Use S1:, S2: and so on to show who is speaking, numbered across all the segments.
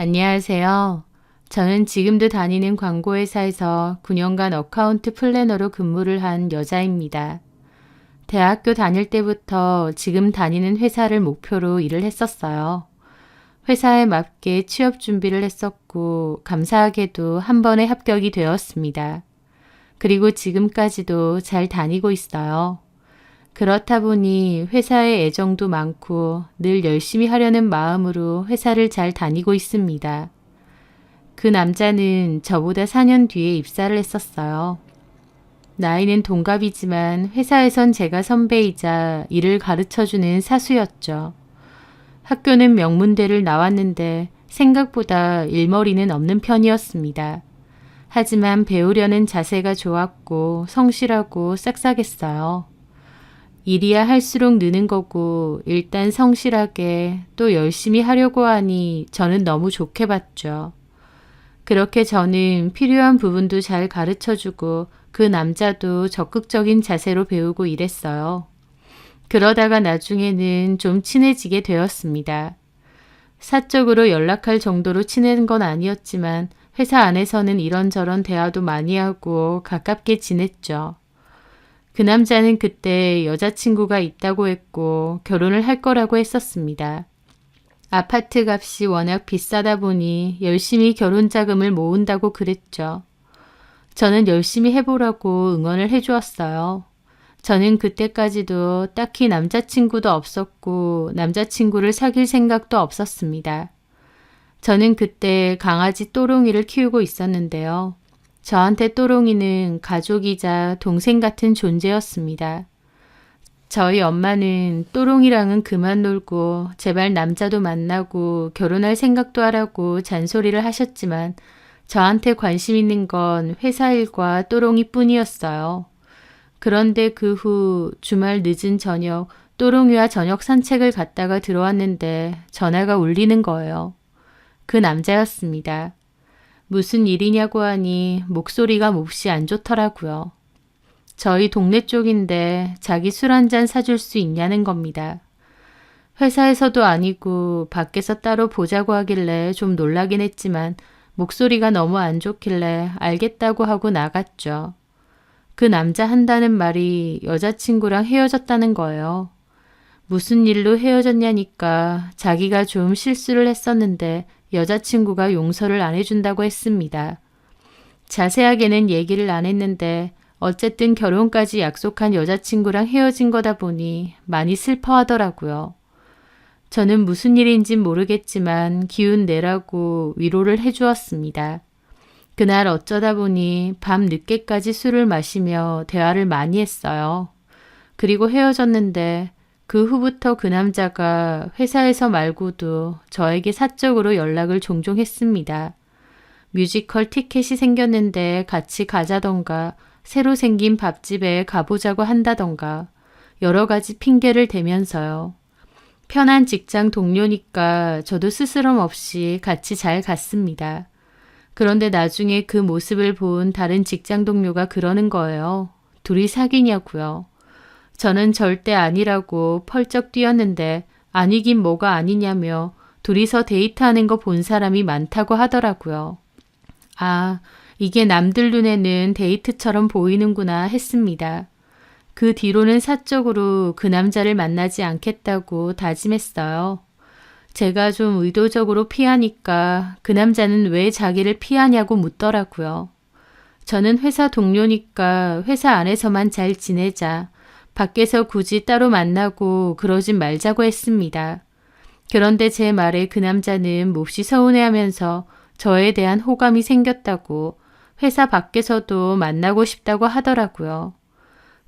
S1: 안녕하세요. 저는 지금도 다니는 광고회사에서 9년간 어카운트 플래너로 근무를 한 여자입니다. 대학교 다닐 때부터 지금 다니는 회사를 목표로 일을 했었어요. 회사에 맞게 취업 준비를 했었고 감사하게도 한 번에 합격이 되었습니다. 그리고 지금까지도 잘 다니고 있어요. 그렇다 보니 회사에 애정도 많고 늘 열심히 하려는 마음으로 회사를 잘 다니고 있습니다. 그 남자는 저보다 4년 뒤에 입사를 했었어요. 나이는 동갑이지만 회사에선 제가 선배이자 일을 가르쳐주는 사수였죠. 학교는 명문대를 나왔는데 생각보다 일머리는 없는 편이었습니다. 하지만 배우려는 자세가 좋았고 성실하고 싹싹했어요. 일이야 할수록 느는 거고 일단 성실하게 또 열심히 하려고 하니 저는 너무 좋게 봤죠. 그렇게 저는 필요한 부분도 잘 가르쳐주고 그 남자도 적극적인 자세로 배우고 이랬어요. 그러다가 나중에는 좀 친해지게 되었습니다. 사적으로 연락할 정도로 친해진 건 아니었지만 회사 안에서는 이런저런 대화도 많이 하고 가깝게 지냈죠. 그 남자는 그때 여자친구가 있다고 했고 결혼을 할 거라고 했었습니다. 아파트 값이 워낙 비싸다 보니 열심히 결혼 자금을 모은다고 그랬죠. 저는 열심히 해보라고 응원을 해주었어요. 저는 그때까지도 딱히 남자친구도 없었고 남자친구를 사귈 생각도 없었습니다. 저는 그때 강아지 또롱이를 키우고 있었는데요. 저한테 또롱이는 가족이자 동생 같은 존재였습니다. 저희 엄마는 또롱이랑은 그만 놀고 제발 남자도 만나고 결혼할 생각도 하라고 잔소리를 하셨지만 저한테 관심 있는 건 회사 일과 또롱이 뿐이었어요. 그런데 그 후 주말 늦은 저녁 또롱이와 저녁 산책을 갔다가 들어왔는데 전화가 울리는 거예요. 그 남자였습니다. 무슨 일이냐고 하니 목소리가 몹시 안 좋더라고요. 저희 동네 쪽인데 자기 술 한 잔 사줄 수 있냐는 겁니다. 회사에서도 아니고 밖에서 따로 보자고 하길래 좀 놀라긴 했지만 목소리가 너무 안 좋길래 알겠다고 하고 나갔죠. 그 남자 한다는 말이 여자친구랑 헤어졌다는 거예요. 무슨 일로 헤어졌냐니까 자기가 좀 실수를 했었는데 여자친구가 용서를 안 해준다고 했습니다. 자세하게는 얘기를 안 했는데 어쨌든 결혼까지 약속한 여자친구랑 헤어진 거다 보니 많이 슬퍼하더라고요. 저는 무슨 일인진 모르겠지만 기운 내라고 위로를 해주었습니다. 그날 어쩌다 보니 밤 늦게까지 술을 마시며 대화를 많이 했어요. 그리고 헤어졌는데 그 후부터 그 남자가 회사에서 말고도 저에게 사적으로 연락을 종종 했습니다. 뮤지컬 티켓이 생겼는데 같이 가자던가 새로 생긴 밥집에 가보자고 한다던가 여러 가지 핑계를 대면서요. 편한 직장 동료니까 저도 스스럼 없이 같이 잘 갔습니다. 그런데 나중에 그 모습을 본 다른 직장 동료가 그러는 거예요. 둘이 사귀냐고요. 저는 절대 아니라고 펄쩍 뛰었는데 아니긴 뭐가 아니냐며 둘이서 데이트하는 거 본 사람이 많다고 하더라고요. 아, 이게 남들 눈에는 데이트처럼 보이는구나 했습니다. 그 뒤로는 사적으로 그 남자를 만나지 않겠다고 다짐했어요. 제가 좀 의도적으로 피하니까 그 남자는 왜 자기를 피하냐고 묻더라고요. 저는 회사 동료니까 회사 안에서만 잘 지내자. 밖에서 굳이 따로 만나고 그러진 말자고 했습니다. 그런데 제 말에 그 남자는 몹시 서운해하면서 저에 대한 호감이 생겼다고 회사 밖에서도 만나고 싶다고 하더라고요.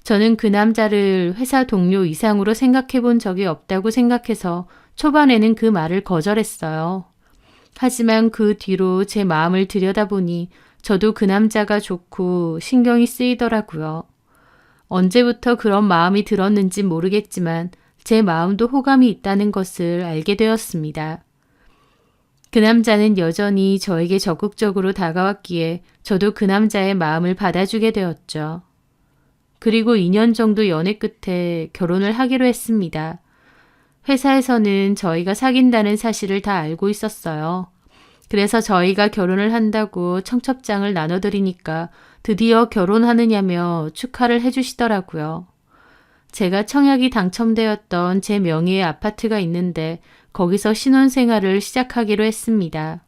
S1: 저는 그 남자를 회사 동료 이상으로 생각해 본 적이 없다고 생각해서 초반에는 그 말을 거절했어요. 하지만 그 뒤로 제 마음을 들여다보니 저도 그 남자가 좋고 신경이 쓰이더라고요. 언제부터 그런 마음이 들었는지 모르겠지만 제 마음도 호감이 있다는 것을 알게 되었습니다. 그 남자는 여전히 저에게 적극적으로 다가왔기에 저도 그 남자의 마음을 받아주게 되었죠. 그리고 2년 정도 연애 끝에 결혼을 하기로 했습니다. 회사에서는 저희가 사귄다는 사실을 다 알고 있었어요. 그래서 저희가 결혼을 한다고 청첩장을 나눠드리니까 드디어 결혼하느냐며 축하를 해주시더라고요. 제가 청약이 당첨되었던 제 명의의 아파트가 있는데 거기서 신혼생활을 시작하기로 했습니다.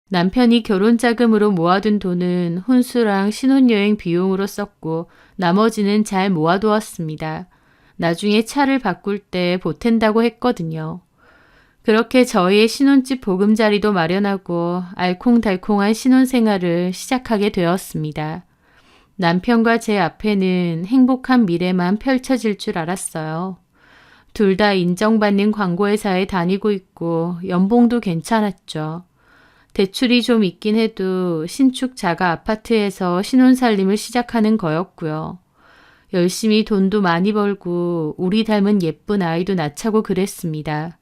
S1: 남편이 결혼 자금으로 모아둔 돈은 혼수랑 신혼여행 비용으로 썼고 나머지는 잘 모아두었습니다. 나중에 차를 바꿀 때 보탠다고 했거든요. 그렇게 저희의 신혼집 보금자리도 마련하고 알콩달콩한 신혼생활을 시작하게 되었습니다. 남편과 제 앞에는 행복한 미래만 펼쳐질 줄 알았어요. 둘 다 인정받는 광고회사에 다니고 있고 연봉도 괜찮았죠. 대출이 좀 있긴 해도 신축 자가 아파트에서 신혼살림을 시작하는 거였고요. 열심히 돈도 많이 벌고 우리 닮은 예쁜 아이도 낳자고 그랬습니다.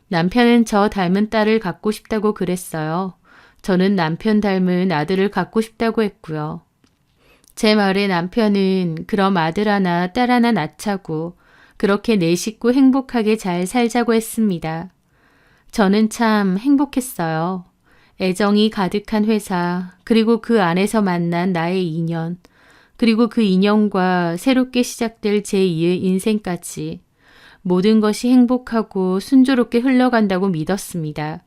S1: 남편은 저 닮은 딸을 갖고 싶다고 그랬어요. 저는 남편 닮은 아들을 갖고 싶다고 했고요. 제 말에 남편은 그럼 아들 하나 딸 하나 낳자고 그렇게 내 식구 행복하게 잘 살자고 했습니다. 저는 참 행복했어요. 애정이 가득한 회사, 그리고 그 안에서 만난 나의 인연, 그리고 그 인연과 새롭게 시작될 제2의 인생까지 모든 것이 행복하고 순조롭게 흘러간다고 믿었습니다.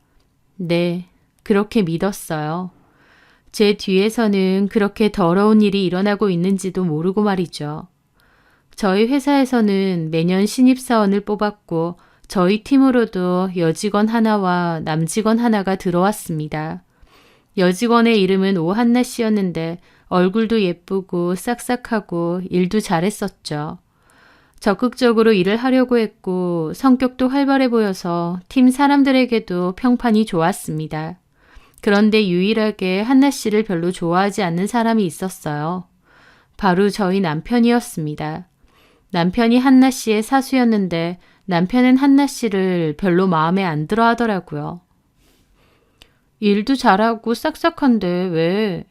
S1: 네, 그렇게 믿었어요. 제 뒤에서는 그렇게 더러운 일이 일어나고 있는지도 모르고 말이죠. 저희 회사에서는 매년 신입사원을 뽑았고 저희 팀으로도 여직원 하나와 남직원 하나가 들어왔습니다. 여직원의 이름은 오한나 씨였는데 얼굴도 예쁘고 싹싹하고 일도 잘했었죠. 적극적으로 일을 하려고 했고 성격도 활발해 보여서 팀 사람들에게도 평판이 좋았습니다. 그런데 유일하게 한나 씨를 별로 좋아하지 않는 사람이 있었어요. 바로 저희 남편이었습니다. 남편이 한나 씨의 사수였는데 남편은 한나 씨를 별로 마음에 안 들어 하더라고요. 일도 잘하고 싹싹한데 왜?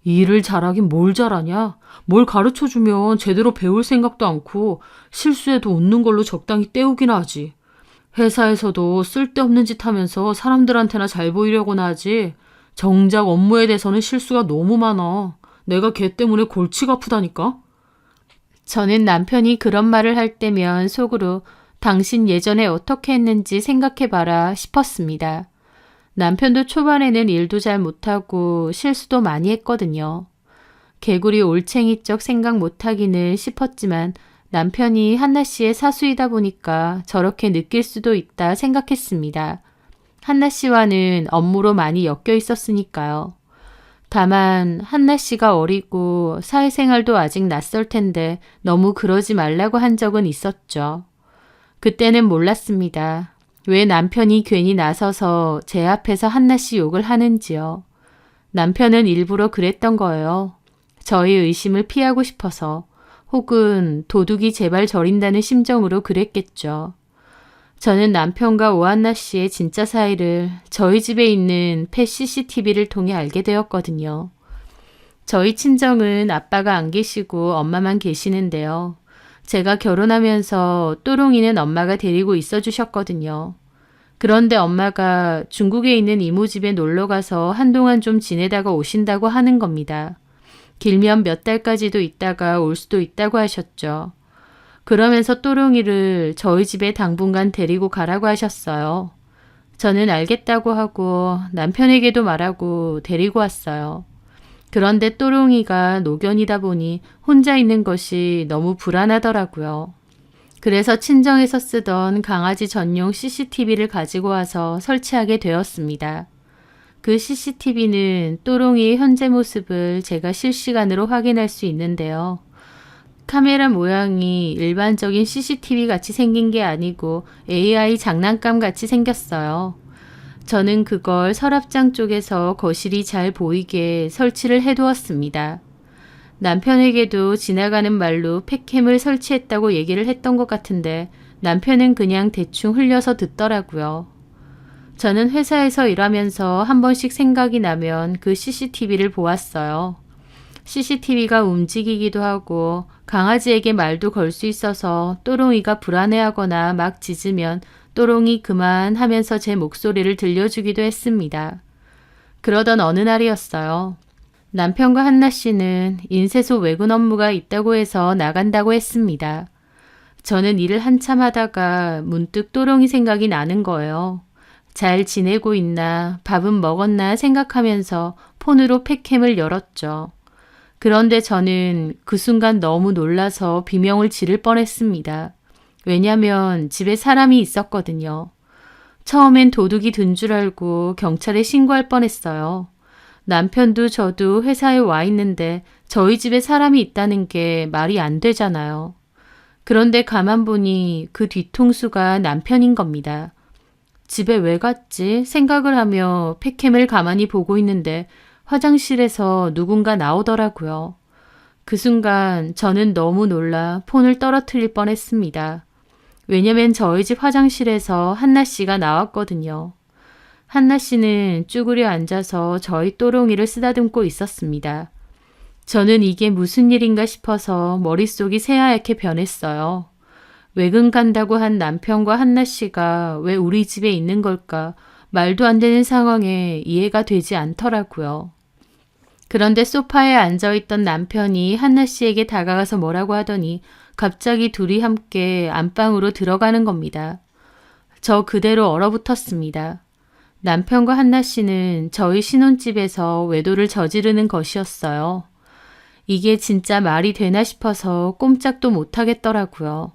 S1: 일을 잘하긴 뭘 잘하냐? 뭘 가르쳐주면 제대로 배울 생각도 않고 실수해도 웃는 걸로 적당히 때우긴 하지. 회사에서도 쓸데없는 짓 하면서 사람들한테나 잘 보이려고나 하지. 정작 업무에 대해서는 실수가 너무 많아. 내가 걔 때문에 골치가 아프다니까? 저는 남편이 그런 말을 할 때면 속으로 당신 예전에 어떻게 했는지 생각해봐라 싶었습니다. 남편도 초반에는 일도 잘 못하고 실수도 많이 했거든요. 개구리 올챙이적 생각 못하기는 싶었지만 남편이 한나 씨의 사수이다 보니까 저렇게 느낄 수도 있다 생각했습니다. 한나 씨와는 업무로 많이 엮여 있었으니까요. 다만 한나 씨가 어리고 사회생활도 아직 낯설 텐데 너무 그러지 말라고 한 적은 있었죠. 그때는 몰랐습니다. 왜 남편이 괜히 나서서 제 앞에서 한나 씨 욕을 하는지요. 남편은 일부러 그랬던 거예요. 저희 의심을 피하고 싶어서 혹은 도둑이 제발 저린다는 심정으로 그랬겠죠. 저는 남편과 오한나 씨의 진짜 사이를 저희 집에 있는 펫 CCTV를 통해 알게 되었거든요. 저희 친정은 아빠가 안 계시고 엄마만 계시는데요. 제가 결혼하면서 또롱이는 엄마가 데리고 있어 주셨거든요. 그런데 엄마가 중국에 있는 이모 집에 놀러 가서 한동안 좀 지내다가 오신다고 하는 겁니다. 길면 몇 달까지도 있다가 올 수도 있다고 하셨죠. 그러면서 또롱이를 저희 집에 당분간 데리고 가라고 하셨어요. 저는 알겠다고 하고 남편에게도 말하고 데리고 왔어요. 그런데 또롱이가 노견이다 보니 혼자 있는 것이 너무 불안하더라고요. 그래서 친정에서 쓰던 강아지 전용 CCTV를 가지고 와서 설치하게 되었습니다. 그 CCTV는 또롱이의 현재 모습을 제가 실시간으로 확인할 수 있는데요. 카메라 모양이 일반적인 CCTV 같이 생긴 게 아니고 AI 장난감 같이 생겼어요. 저는 그걸 서랍장 쪽에서 거실이 잘 보이게 설치를 해두었습니다. 남편에게도 지나가는 말로 팩캠을 설치했다고 얘기를 했던 것 같은데 남편은 그냥 대충 흘려서 듣더라고요. 저는 회사에서 일하면서 한 번씩 생각이 나면 그 CCTV를 보았어요. CCTV가 움직이기도 하고 강아지에게 말도 걸 수 있어서 또롱이가 불안해하거나 막 짖으면 또롱이 그만 하면서 제 목소리를 들려주기도 했습니다. 그러던 어느 날이었어요. 남편과 한나 씨는 인쇄소 외근 업무가 있다고 해서 나간다고 했습니다. 저는 일을 한참 하다가 문득 또롱이 생각이 나는 거예요. 잘 지내고 있나, 밥은 먹었나 생각하면서 폰으로 팩캠을 열었죠. 그런데 저는 그 순간 너무 놀라서 비명을 지를 뻔했습니다. 왜냐면 집에 사람이 있었거든요. 처음엔 도둑이 든 줄 알고 경찰에 신고할 뻔했어요. 남편도 저도 회사에 와 있는데 저희 집에 사람이 있다는 게 말이 안 되잖아요. 그런데 가만 보니 그 뒤통수가 남편인 겁니다. 집에 왜 갔지 생각을 하며 팩캠을 가만히 보고 있는데 화장실에서 누군가 나오더라고요. 그 순간 저는 너무 놀라 폰을 떨어뜨릴 뻔했습니다. 왜냐면 저희 집 화장실에서 한나 씨가 나왔거든요. 한나 씨는 쭈그려 앉아서 저희 또롱이를 쓰다듬고 있었습니다. 저는 이게 무슨 일인가 싶어서 머릿속이 새하얗게 변했어요. 외근 간다고 한 남편과 한나 씨가 왜 우리 집에 있는 걸까? 말도 안 되는 상황에 이해가 되지 않더라고요. 그런데 소파에 앉아있던 남편이 한나 씨에게 다가가서 뭐라고 하더니 갑자기 둘이 함께 안방으로 들어가는 겁니다. 저 그대로 얼어붙었습니다. 남편과 한나 씨는 저희 신혼집에서 외도를 저지르는 것이었어요. 이게 진짜 말이 되나 싶어서 꼼짝도 못하겠더라고요.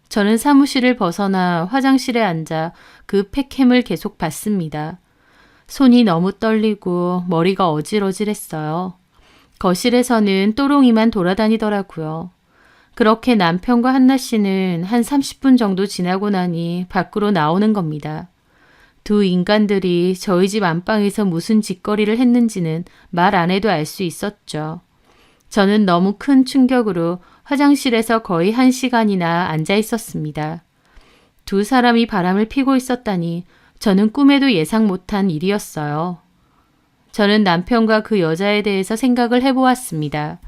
S1: 저는 사무실을 벗어나 화장실에 앉아 그 팩캠을 계속 봤습니다. 손이 너무 떨리고 머리가 어질어질했어요. 거실에서는 또롱이만 돌아다니더라고요. 그렇게 남편과 한나 씨는 한 30분 정도 지나고 나니 밖으로 나오는 겁니다. 두 인간들이 저희 집 안방에서 무슨 짓거리를 했는지는 말 안 해도 알 수 있었죠. 저는 너무 큰 충격으로 화장실에서 거의 1시간이나 앉아 있었습니다. 두 사람이 바람을 피고 있었다니 저는 꿈에도 예상 못한 일이었어요. 저는 남편과 그 여자에 대해서 생각을 해보았습니다.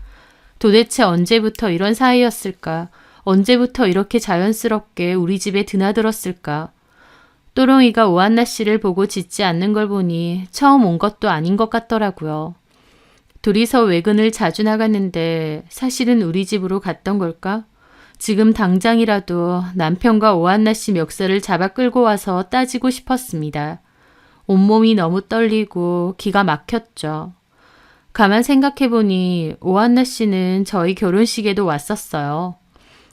S1: 도대체 언제부터 이런 사이였을까? 언제부터 이렇게 자연스럽게 우리 집에 드나들었을까? 또롱이가 오한나 씨를 보고 짖지 않는 걸 보니 처음 온 것도 아닌 것 같더라고요. 둘이서 외근을 자주 나갔는데 사실은 우리 집으로 갔던 걸까? 지금 당장이라도 남편과 오한나 씨 멱살을 잡아 끌고 와서 따지고 싶었습니다. 온몸이 너무 떨리고 기가 막혔죠. 가만 생각해보니 오한나 씨는 저희 결혼식에도 왔었어요.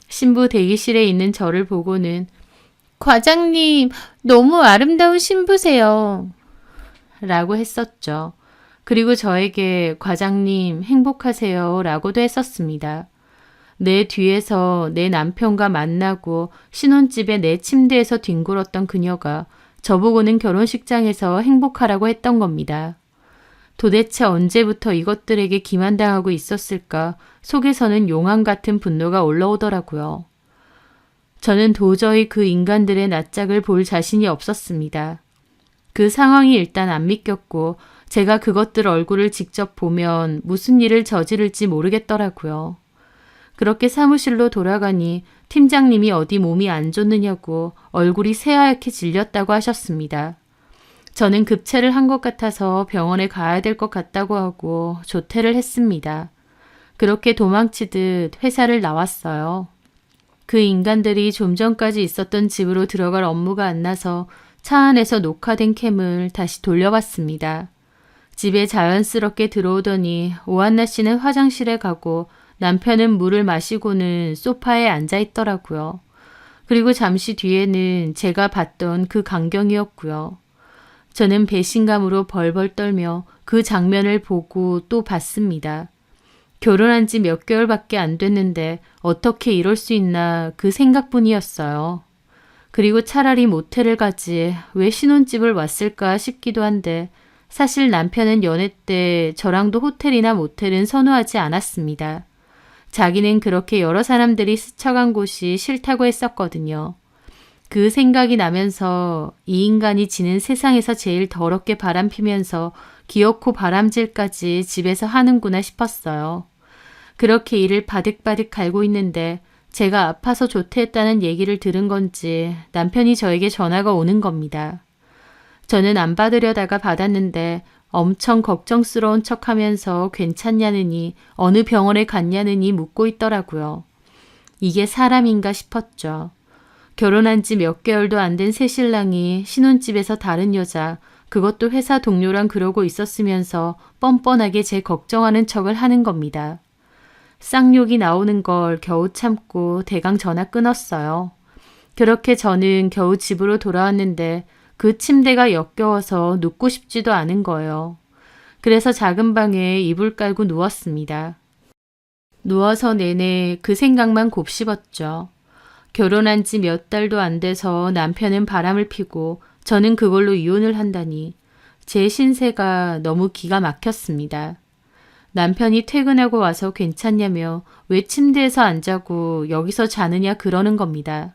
S1: 신부 대기실에 있는 저를 보고는 과장님, 너무 아름다운 신부세요. 라고 했었죠. 그리고 저에게 과장님 행복하세요 라고도 했었습니다. 내 뒤에서 내 남편과 만나고 신혼집에 내 침대에서 뒹굴었던 그녀가 저보고는 결혼식장에서 행복하라고 했던 겁니다. 도대체 언제부터 이것들에게 기만당하고 있었을까 속에서는 용암 같은 분노가 올라오더라고요. 저는 도저히 그 인간들의 낯짝을 볼 자신이 없었습니다. 그 상황이 일단 안 믿겼고 제가 그것들 얼굴을 직접 보면 무슨 일을 저지를지 모르겠더라고요. 그렇게 사무실로 돌아가니 팀장님이 어디 몸이 안 좋느냐고 얼굴이 새하얗게 질렸다고 하셨습니다. 저는 급체를 한 것 같아서 병원에 가야 될 것 같다고 하고 조퇴를 했습니다. 그렇게 도망치듯 회사를 나왔어요. 그 인간들이 좀 전까지 있었던 집으로 들어갈 업무가 안 나서 차 안에서 녹화된 캠을 다시 돌려봤습니다. 집에 자연스럽게 들어오더니 오한나 씨는 화장실에 가고 남편은 물을 마시고는 소파에 앉아 있더라고요. 그리고 잠시 뒤에는 제가 봤던 그 광경이었고요. 저는 배신감으로 벌벌 떨며 그 장면을 보고 또 봤습니다. 결혼한 지 몇 개월밖에 안 됐는데 어떻게 이럴 수 있나 그 생각뿐이었어요. 그리고 차라리 모텔을 가지 왜 신혼집을 왔을까 싶기도 한데 사실 남편은 연애 때 저랑도 호텔이나 모텔은 선호하지 않았습니다. 자기는 그렇게 여러 사람들이 스쳐간 곳이 싫다고 했었거든요. 그 생각이 나면서 이 인간이 지는 세상에서 제일 더럽게 바람피면서 기어코 바람질까지 집에서 하는구나 싶었어요. 그렇게 이를 바득바득 갈고 있는데 제가 아파서 조퇴했다는 얘기를 들은 건지 남편이 저에게 전화가 오는 겁니다. 저는 안 받으려다가 받았는데 엄청 걱정스러운 척하면서 괜찮냐느니 어느 병원에 갔냐느니 묻고 있더라고요. 이게 사람인가 싶었죠. 결혼한 지 몇 개월도 안 된 새신랑이 신혼집에서 다른 여자, 그것도 회사 동료랑 그러고 있었으면서 뻔뻔하게 제 걱정하는 척을 하는 겁니다. 쌍욕이 나오는 걸 겨우 참고 대강 전화 끊었어요. 그렇게 저는 겨우 집으로 돌아왔는데 그 침대가 역겨워서 눕고 싶지도 않은 거예요. 그래서 작은 방에 이불 깔고 누웠습니다. 누워서 내내 그 생각만 곱씹었죠. 결혼한 지 몇 달도 안 돼서 남편은 바람을 피고 저는 그걸로 이혼을 한다니 제 신세가 너무 기가 막혔습니다. 남편이 퇴근하고 와서 괜찮냐며 왜 침대에서 안 자고 여기서 자느냐 그러는 겁니다.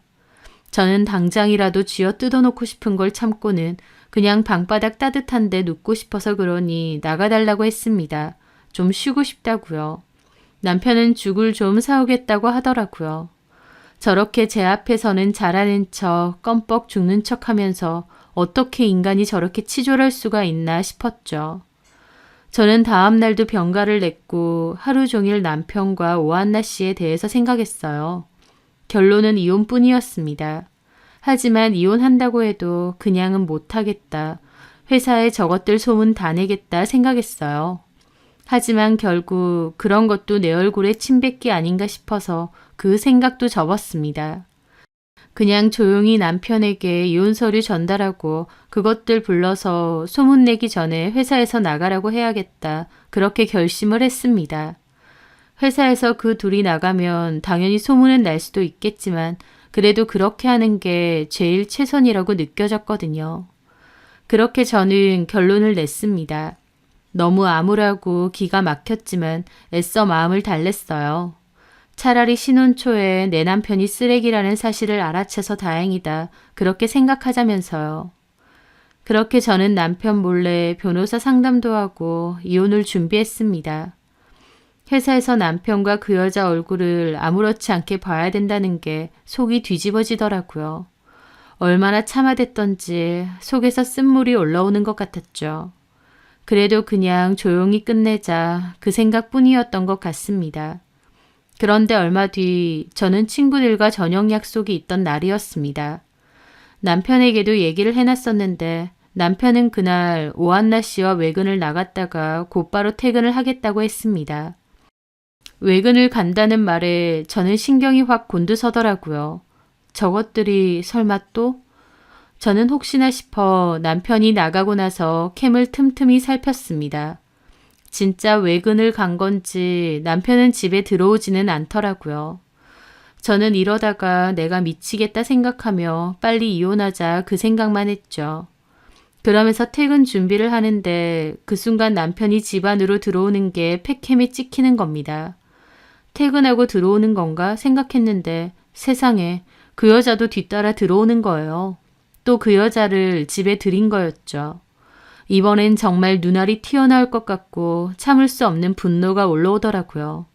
S1: 저는 당장이라도 쥐어 뜯어놓고 싶은 걸 참고는 그냥 방바닥 따뜻한데 눕고 싶어서 그러니 나가달라고 했습니다. 좀 쉬고 싶다고요. 남편은 죽을 좀 사오겠다고 하더라고요. 저렇게 제 앞에서는 잘하는 척 껌뻑 죽는 척 하면서 어떻게 인간이 저렇게 치졸할 수가 있나 싶었죠. 저는 다음 날도 병가를 냈고 하루 종일 남편과 오한나 씨에 대해서 생각했어요. 결론은 이혼뿐이었습니다. 하지만 이혼한다고 해도 그냥은 못하겠다. 회사에 저것들 소문 다 내겠다 생각했어요. 하지만 결국 그런 것도 내 얼굴에 침뱉기 아닌가 싶어서 그 생각도 접었습니다. 그냥 조용히 남편에게 이혼 서류 전달하고 그것들 불러서 소문내기 전에 회사에서 나가라고 해야겠다. 그렇게 결심을 했습니다. 회사에서 그 둘이 나가면 당연히 소문은 날 수도 있겠지만 그래도 그렇게 하는 게 제일 최선이라고 느껴졌거든요. 그렇게 저는 결론을 냈습니다. 너무 암울하고 기가 막혔지만 애써 마음을 달랬어요. 차라리 신혼 초에 내 남편이 쓰레기라는 사실을 알아채서 다행이다. 그렇게 생각하자면서요. 그렇게 저는 남편 몰래 변호사 상담도 하고 이혼을 준비했습니다. 회사에서 남편과 그 여자 얼굴을 아무렇지 않게 봐야 된다는 게 속이 뒤집어지더라고요. 얼마나 참아댔던지 속에서 쓴물이 올라오는 것 같았죠. 그래도 그냥 조용히 끝내자 그 생각뿐이었던 것 같습니다. 그런데 얼마 뒤 저는 친구들과 저녁 약속이 있던 날이었습니다. 남편에게도 얘기를 해놨었는데 남편은 그날 오한나 씨와 외근을 나갔다가 곧바로 퇴근을 하겠다고 했습니다. 외근을 간다는 말에 저는 신경이 확 곤두서더라고요. 저것들이 설마 또? 저는 혹시나 싶어 남편이 나가고 나서 캠을 틈틈이 살폈습니다. 진짜 외근을 간 건지 남편은 집에 들어오지는 않더라고요. 저는 이러다가 내가 미치겠다 생각하며 빨리 이혼하자 그 생각만 했죠. 그러면서 퇴근 준비를 하는데 그 순간 남편이 집 안으로 들어오는 게 팩캠에 찍히는 겁니다. 퇴근하고 들어오는 건가 생각했는데 세상에 그 여자도 뒤따라 들어오는 거예요. 또 그 여자를 집에 들인 거였죠. 이번엔 정말 눈알이 튀어나올 것 같고 참을 수 없는 분노가 올라오더라고요.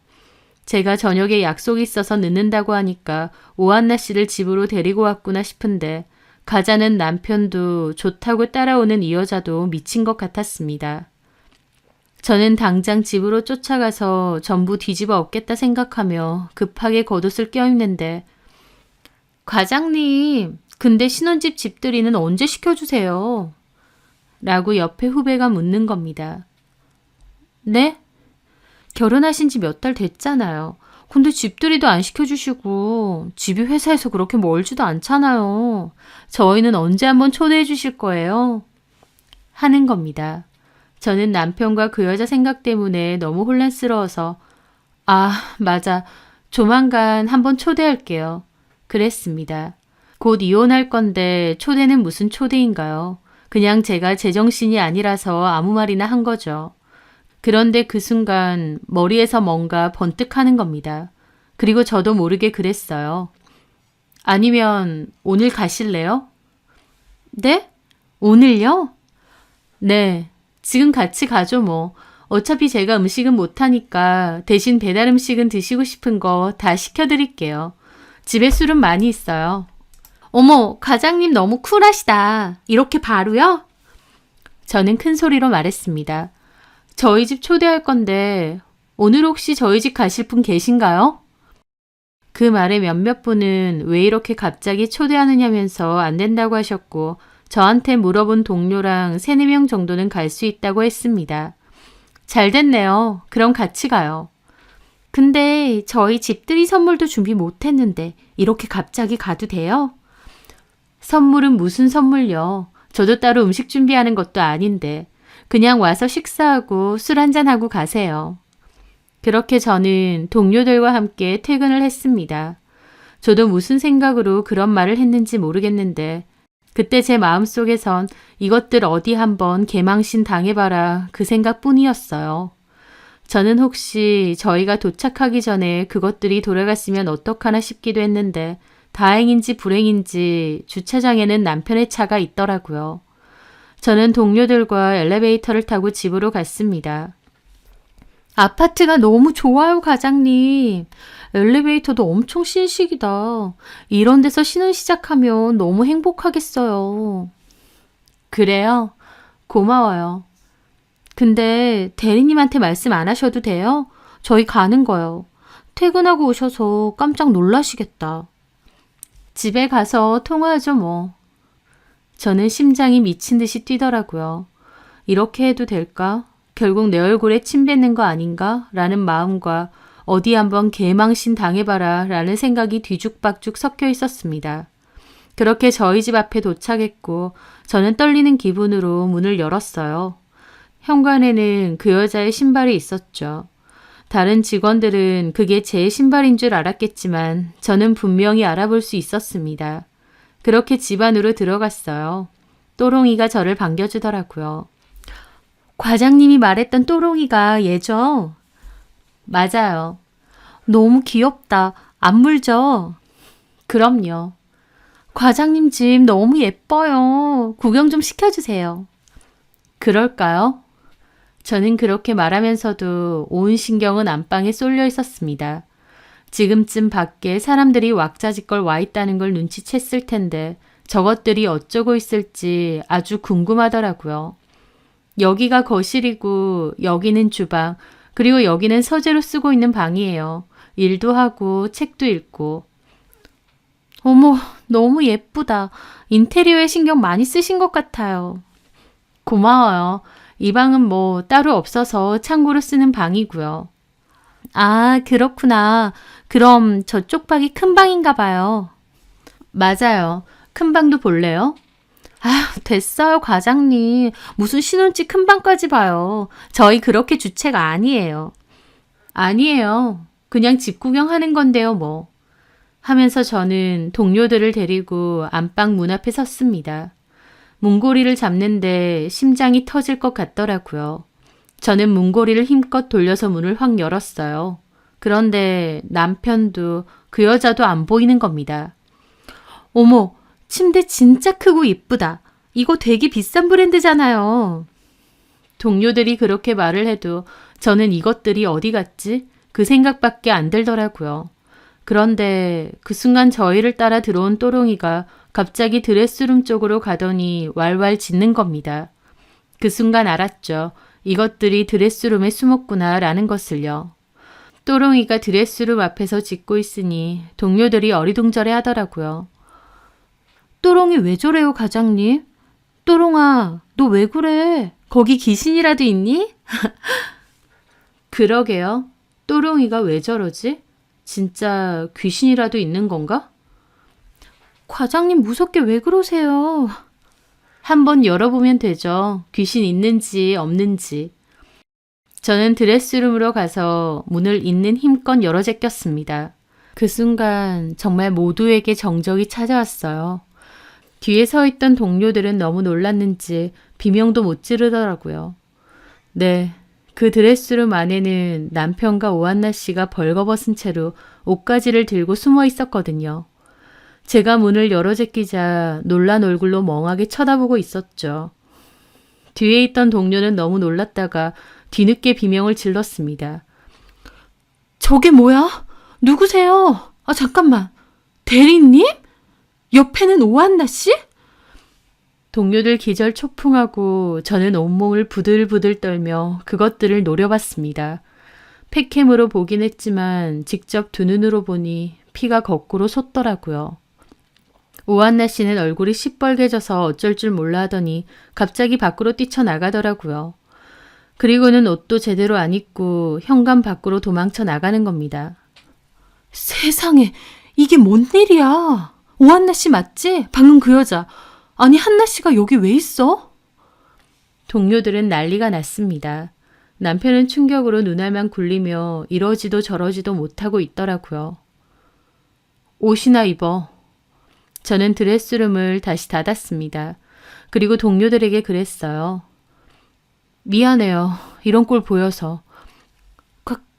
S1: 제가 저녁에 약속이 있어서 늦는다고 하니까 오한나 씨를 집으로 데리고 왔구나 싶은데 가자는 남편도 좋다고 따라오는 이 여자도 미친 것 같았습니다. 저는 당장 집으로 쫓아가서 전부 뒤집어 엎겠다 생각하며 급하게 겉옷을 껴입는데 과장님, 근데 신혼집 집들이는 언제 시켜주세요? 라고 옆에 후배가 묻는 겁니다. 네? 결혼하신 지 몇 달 됐잖아요. 근데 집들이도 안 시켜주시고 집이 회사에서 그렇게 멀지도 않잖아요. 저희는 언제 한번 초대해 주실 거예요? 하는 겁니다. 저는 남편과 그 여자 생각 때문에 너무 혼란스러워서 맞아. 조만간 한번 초대할게요. 그랬습니다. 곧 이혼할 건데 초대는 무슨 초대인가요? 그냥 제가 제정신이 아니라서 아무 말이나 한 거죠. 그런데 그 순간 머리에서 뭔가 번뜩하는 겁니다. 그리고 저도 모르게 그랬어요. 아니면 오늘 가실래요? 네? 오늘요? 네. 지금 같이 가죠 뭐. 어차피 제가 음식은 못하니까 대신 배달 음식은 드시고 싶은 거 다 시켜드릴게요. 집에 술은 많이 있어요. 어머, 과장님 너무 쿨하시다. 이렇게 바로요? 저는 큰 소리로 말했습니다. 저희 집 초대할 건데 오늘 혹시 저희 집 가실 분 계신가요? 그 말에 몇몇 분은 왜 이렇게 갑자기 초대하느냐면서 안 된다고 하셨고 저한테 물어본 동료랑 3, 4명 정도는 갈 수 있다고 했습니다. 잘 됐네요. 그럼 같이 가요. 근데 저희 집들이 선물도 준비 못했는데 이렇게 갑자기 가도 돼요? 선물은 무슨 선물요? 저도 따로 음식 준비하는 것도 아닌데 그냥 와서 식사하고 술 한잔하고 가세요. 그렇게 저는 동료들과 함께 퇴근을 했습니다. 저도 무슨 생각으로 그런 말을 했는지 모르겠는데 그때 제 마음속에선 이것들 어디 한번 개망신 당해봐라 그 생각뿐이었어요. 저는 혹시 저희가 도착하기 전에 그것들이 돌아갔으면 어떡하나 싶기도 했는데 다행인지 불행인지 주차장에는 남편의 차가 있더라고요. 저는 동료들과 엘리베이터를 타고 집으로 갔습니다. 아파트가 너무 좋아요, 과장님. 엘리베이터도 엄청 신식이다. 이런 데서 쉬는 시작하면 너무 행복하겠어요. 그래요? 고마워요. 근데 대리님한테 말씀 안 하셔도 돼요? 저희 가는 거요. 퇴근하고 오셔서 깜짝 놀라시겠다. 집에 가서 통화하죠 뭐. 저는 심장이 미친 듯이 뛰더라고요. 이렇게 해도 될까? 결국 내 얼굴에 침 뱉는 거 아닌가? 라는 마음과 어디 한번 개망신 당해봐라 라는 생각이 뒤죽박죽 섞여 있었습니다. 그렇게 저희 집 앞에 도착했고 저는 떨리는 기분으로 문을 열었어요. 현관에는 그 여자의 신발이 있었죠. 다른 직원들은 그게 제 신발인 줄 알았겠지만 저는 분명히 알아볼 수 있었습니다. 그렇게 집 안으로 들어갔어요. 또롱이가 저를 반겨주더라고요. 과장님이 말했던 또롱이가 얘죠? 맞아요. 너무 귀엽다. 안 물죠? 그럼요. 과장님 집 너무 예뻐요. 구경 좀 시켜주세요. 그럴까요? 저는 그렇게 말하면서도 온 신경은 안방에 쏠려 있었습니다. 지금쯤 밖에 사람들이 왁자지껄 와 있다는 걸 눈치챘을 텐데 저것들이 어쩌고 있을지 아주 궁금하더라고요. 여기가 거실이고 여기는 주방, 그리고 여기는 서재로 쓰고 있는 방이에요. 일도 하고 책도 읽고. 어머, 너무 예쁘다. 인테리어에 신경 많이 쓰신 것 같아요. 고마워요. 이 방은 뭐 따로 없어서 창고로 쓰는 방이고요. 아, 그렇구나. 그럼 저쪽 방이 큰 방인가 봐요. 맞아요. 큰 방도 볼래요? 아휴, 됐어요, 과장님. 무슨 신혼집 큰 방까지 봐요. 저희 그렇게 주체가 아니에요. 아니에요. 그냥 집 구경하는 건데요, 뭐. 하면서 저는 동료들을 데리고 안방 문 앞에 섰습니다. 문고리를 잡는데 심장이 터질 것 같더라고요. 저는 문고리를 힘껏 돌려서 문을 확 열었어요. 그런데 남편도 그 여자도 안 보이는 겁니다. 어머, 침대 진짜 크고 이쁘다. 이거 되게 비싼 브랜드잖아요. 동료들이 그렇게 말을 해도 저는 이것들이 어디 갔지? 그 생각밖에 안 들더라고요. 그런데 그 순간 저희를 따라 들어온 또롱이가 갑자기 드레스룸 쪽으로 가더니 왈왈 짖는 겁니다. 그 순간 알았죠. 이것들이 드레스룸에 숨었구나 라는 것을요. 또롱이가 드레스룸 앞에서 짖고 있으니 동료들이 어리둥절해 하더라고요. 또롱이 왜 저래요, 과장님? 또롱아, 너 왜 그래? 거기 귀신이라도 있니? 그러게요. 또롱이가 왜 저러지? 진짜 귀신이라도 있는 건가? 과장님 무섭게 왜 그러세요? 한번 열어보면 되죠. 귀신 있는지 없는지. 저는 드레스룸으로 가서 문을 있는 힘껏 열어 제꼈습니다. 그 순간 정말 모두에게 정적이 찾아왔어요. 뒤에 서 있던 동료들은 너무 놀랐는지 비명도 못 지르더라고요. 네, 그 드레스룸 안에는 남편과 오한나 씨가 벌거벗은 채로 옷가지를 들고 숨어 있었거든요. 제가 문을 열어 제끼자 놀란 얼굴로 멍하게 쳐다보고 있었죠. 뒤에 있던 동료는 너무 놀랐다가 뒤늦게 비명을 질렀습니다. 저게 뭐야? 누구세요? 아, 잠깐만. 대리님? 옆에는 오한나 씨? 동료들 기절 초풍하고 저는 온몸을 부들부들 떨며 그것들을 노려봤습니다. 팩캠으로 보긴 했지만 직접 두 눈으로 보니 피가 거꾸로 솟더라고요. 오한나 씨는 얼굴이 시뻘개져서 어쩔 줄 몰라 하더니 갑자기 밖으로 뛰쳐나가더라고요. 그리고는 옷도 제대로 안 입고 현관 밖으로 도망쳐 나가는 겁니다. 세상에, 이게 뭔 일이야? 오한나 씨 맞지? 방금 그 여자. 아니, 한나 씨가 여기 왜 있어? 동료들은 난리가 났습니다. 남편은 충격으로 눈알만 굴리며 이러지도 저러지도 못하고 있더라고요. 옷이나 입어. 저는 드레스룸을 다시 닫았습니다. 그리고 동료들에게 그랬어요. 미안해요. 이런 꼴 보여서.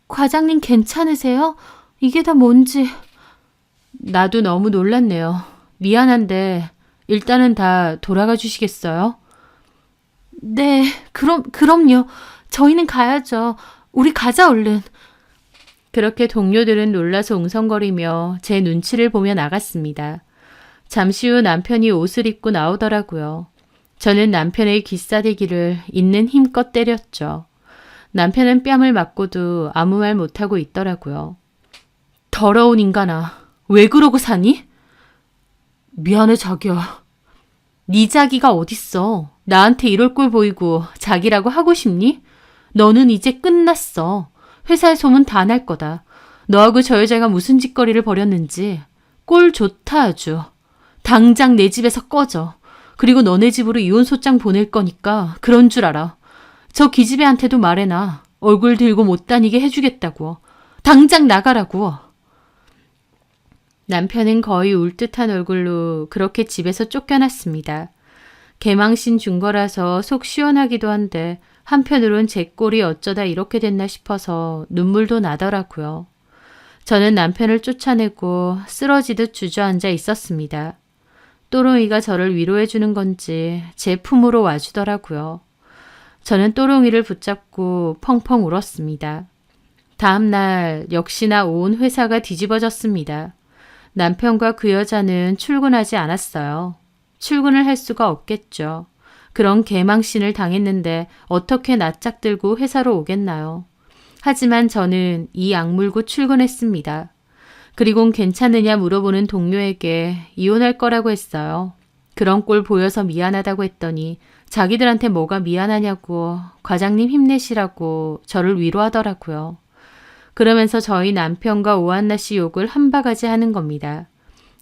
S1: 과장님 괜찮으세요? 이게 다 뭔지. 나도 너무 놀랐네요. 미안한데 일단은 다 돌아가 주시겠어요? 네, 그럼요. 저희는 가야죠. 우리 가자 얼른. 그렇게 동료들은 놀라서 웅성거리며 제 눈치를 보며 나갔습니다. 잠시 후 남편이 옷을 입고 나오더라고요. 저는 남편의 귀싸대기를 있는 힘껏 때렸죠. 남편은 뺨을 맞고도 아무 말 못하고 있더라고요. 더러운 인간아, 왜 그러고 사니? 미안해 자기야. 네 자기가 어딨어. 나한테 이럴 꼴 보이고 자기라고 하고 싶니? 너는 이제 끝났어. 회사에 소문 다 날 거다. 너하고 저 여자가 무슨 짓거리를 벌였는지. 꼴 좋다 아주. 당장 내 집에서 꺼져. 그리고 너네 집으로 이혼소장 보낼 거니까 그런 줄 알아. 저 기집애한테도 말해놔. 얼굴 들고 못 다니게 해주겠다고. 당장 나가라고. 남편은 거의 울 듯한 얼굴로 그렇게 집에서 쫓겨났습니다. 개망신 준 거라서 속 시원하기도 한데 한편으론 제 꼴이 어쩌다 이렇게 됐나 싶어서 눈물도 나더라고요. 저는 남편을 쫓아내고 쓰러지듯 주저앉아 있었습니다. 또롱이가 저를 위로해 주는 건지 제 품으로 와주더라고요. 저는 또롱이를 붙잡고 펑펑 울었습니다. 다음 날 역시나 온 회사가 뒤집어졌습니다. 남편과 그 여자는 출근하지 않았어요. 출근을 할 수가 없겠죠. 그런 개망신을 당했는데 어떻게 낯짝 들고 회사로 오겠나요? 하지만 저는 이 악물고 출근했습니다. 그리곤 괜찮으냐 물어보는 동료에게 이혼할 거라고 했어요. 그런 꼴 보여서 미안하다고 했더니 자기들한테 뭐가 미안하냐고 과장님 힘내시라고 저를 위로하더라고요. 그러면서 저희 남편과 오한나 씨 욕을 한 바가지 하는 겁니다.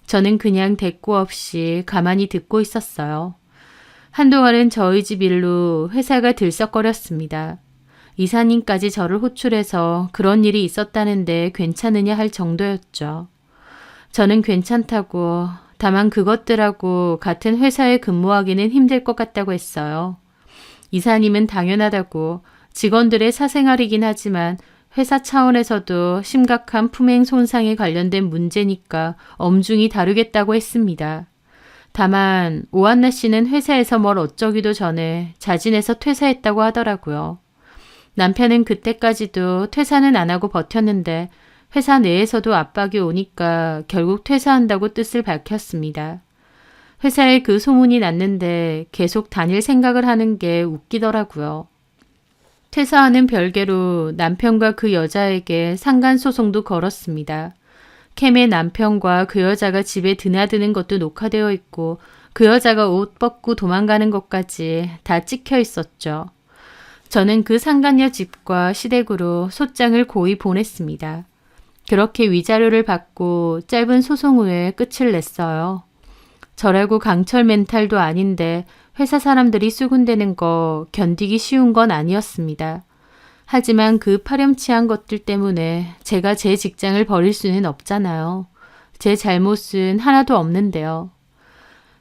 S1: 저는 그냥 대꾸 없이 가만히 듣고 있었어요. 한동안은 저희 집 일로 회사가 들썩거렸습니다. 이사님까지 저를 호출해서 그런 일이 있었다는데 괜찮으냐 할 정도였죠. 저는 괜찮다고, 다만 그것들하고 같은 회사에 근무하기는 힘들 것 같다고 했어요. 이사님은 당연하다고, 직원들의 사생활이긴 하지만 회사 차원에서도 심각한 품행 손상에 관련된 문제니까 엄중히 다루겠다고 했습니다. 다만 오한나 씨는 회사에서 뭘 어쩌기도 전에 자진해서 퇴사했다고 하더라고요. 남편은 그때까지도 퇴사는 안 하고 버텼는데 회사 내에서도 압박이 오니까 결국 퇴사한다고 뜻을 밝혔습니다. 회사에 그 소문이 났는데 계속 다닐 생각을 하는 게 웃기더라고요. 퇴사하는 별개로 남편과 그 여자에게 상간소송도 걸었습니다. 캠의 남편과 그 여자가 집에 드나드는 것도 녹화되어 있고 그 여자가 옷 벗고 도망가는 것까지 다 찍혀 있었죠. 저는 그 상간녀 집과 시댁으로 소장을 고이 보냈습니다. 그렇게 위자료를 받고 짧은 소송 후에 끝을 냈어요. 저라고 강철 멘탈도 아닌데 회사 사람들이 수군대는 거 견디기 쉬운 건 아니었습니다. 하지만 그 파렴치한 것들 때문에 제가 제 직장을 버릴 수는 없잖아요. 제 잘못은 하나도 없는데요.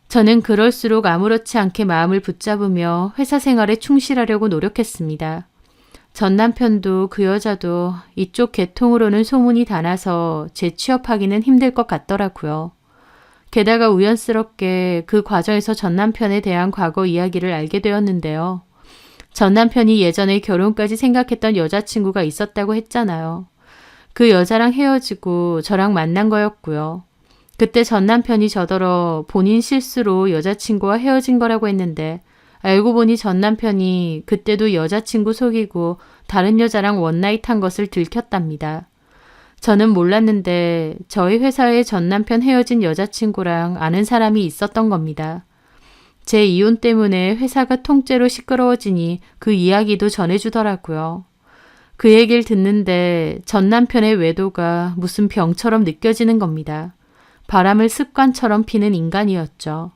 S1: 저는 그럴수록 아무렇지 않게 마음을 붙잡으며 회사 생활에 충실하려고 노력했습니다. 전 남편도 그 여자도 이쪽 계통으로는 소문이 다 나서 재취업하기는 힘들 것 같더라고요. 게다가 우연스럽게 그 과정에서 전 남편에 대한 과거 이야기를 알게 되었는데요. 전 남편이 예전에 결혼까지 생각했던 여자친구가 있었다고 했잖아요. 그 여자랑 헤어지고 저랑 만난 거였고요. 그때 전 남편이 저더러 본인 실수로 여자친구와 헤어진 거라고 했는데 알고 보니 전 남편이 그때도 여자친구 속이고 다른 여자랑 원나잇 한 것을 들켰답니다. 저는 몰랐는데 저희 회사에 전 남편 헤어진 여자친구랑 아는 사람이 있었던 겁니다. 제 이혼 때문에 회사가 통째로 시끄러워지니 그 이야기도 전해주더라고요. 그 얘기를 듣는데 전 남편의 외도가 무슨 병처럼 느껴지는 겁니다. 바람을 습관처럼 피는 인간이었죠.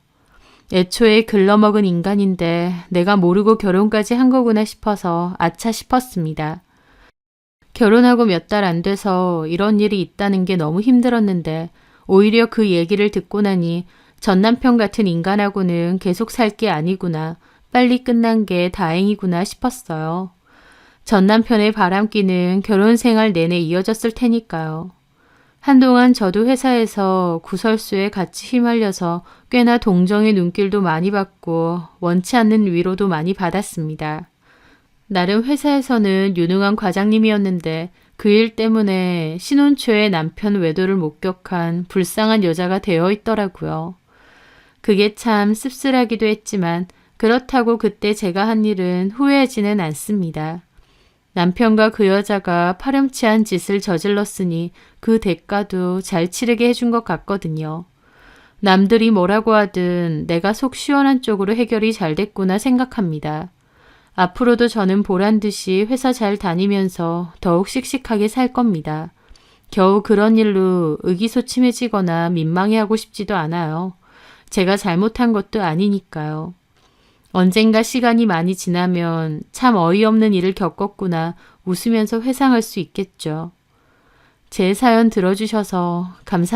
S1: 애초에 글러먹은 인간인데 내가 모르고 결혼까지 한 거구나 싶어서 아차 싶었습니다. 결혼하고 몇 달 안 돼서 이런 일이 있다는 게 너무 힘들었는데 오히려 그 얘기를 듣고 나니 전 남편 같은 인간하고는 계속 살 게 아니구나, 빨리 끝난 게 다행이구나 싶었어요. 전 남편의 바람기는 결혼 생활 내내 이어졌을 테니까요. 한동안 저도 회사에서 구설수에 같이 휘말려서 꽤나 동정의 눈길도 많이 받고 원치 않는 위로도 많이 받았습니다. 나름 회사에서는 유능한 과장님이었는데 그 일 때문에 신혼 초에 남편 외도를 목격한 불쌍한 여자가 되어 있더라고요. 그게 참 씁쓸하기도 했지만 그렇다고 그때 제가 한 일은 후회하지는 않습니다. 남편과 그 여자가 파렴치한 짓을 저질렀으니 그 대가도 잘 치르게 해준 것 같거든요. 남들이 뭐라고 하든 내가 속 시원한 쪽으로 해결이 잘 됐구나 생각합니다. 앞으로도 저는 보란 듯이 회사 잘 다니면서 더욱 씩씩하게 살 겁니다. 겨우 그런 일로 의기소침해지거나 민망해하고 싶지도 않아요. 제가 잘못한 것도 아니니까요. 언젠가 시간이 많이 지나면 참 어이없는 일을 겪었구나 웃으면서 회상할 수 있겠죠. 제 사연 들어주셔서 감사합니다.